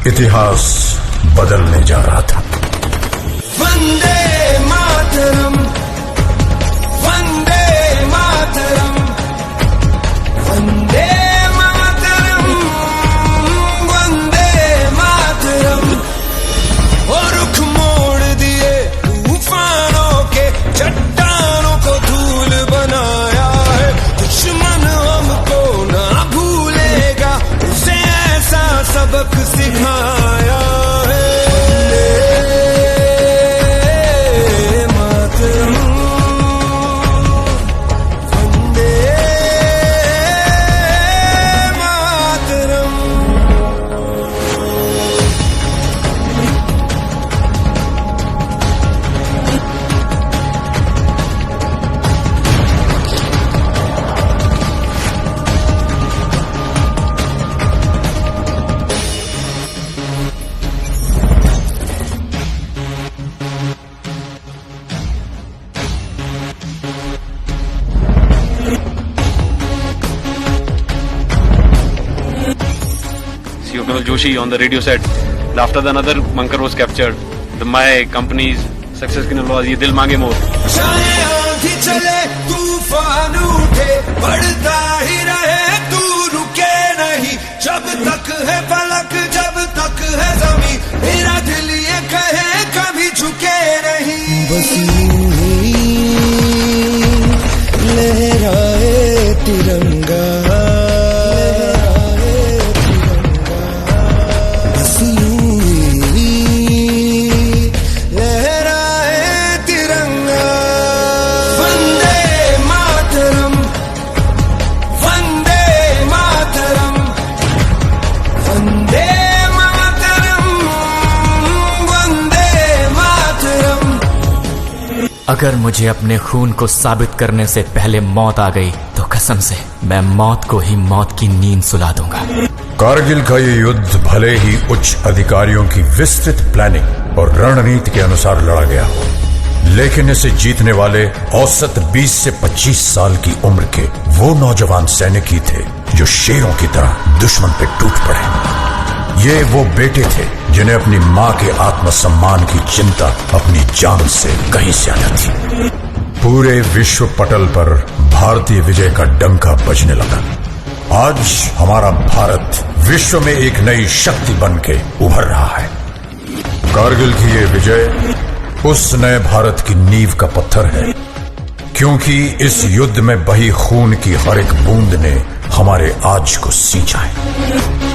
इतिहास बदलने जा रहा था। वंदे मातरम, वंदे मातरम, वंदे मातरम, वंदे मातरम। और रुख मोड़ दिए तूफानों के, चट्टानों को धूल बनाया है। दुश्मन हमको ना भूलेगा, उसे ऐसा सबक सिखाया है। Kunal Joshi on the radio said, after another bunker was captured, my company's success की नलवाज ये दिल मांगे मोर। चाहे आंधी चले तूफान उठे, बढ़ता ही रहे तू रुके नहीं। जब तक है फलक, जब तक है जमीन, मेरा दिल ये कहे कभी झुके नहीं। बस यूं ही लहराए तिरंगा, अगर मुझे अपने खून को साबित करने से पहले मौत आ गई तो कसम से मैं मौत को ही मौत की नींद सुला दूंगा। कारगिल का ये युद्ध भले ही उच्च अधिकारियों की विस्तृत प्लानिंग और रणनीति के अनुसार लड़ा गया हो, लेकिन इसे जीतने वाले औसत 20 से 25 साल की उम्र के वो नौजवान सैनिक ही थे जो शेरों की तरह दुश्मन पे टूट पड़े। ये वो बेटे थे जिन्हें अपनी मां के आत्मसम्मान की चिंता अपनी जान से कहीं ज्यादा थी। पूरे विश्व पटल पर भारतीय विजय का डंका बजने लगा। आज हमारा भारत विश्व में एक नई शक्ति बन के उभर रहा है। कारगिल की ये विजय उस नए भारत की नींव का पत्थर है, क्योंकि इस युद्ध में बही खून की हर एक बूंद ने हमारे आज को सींचा है।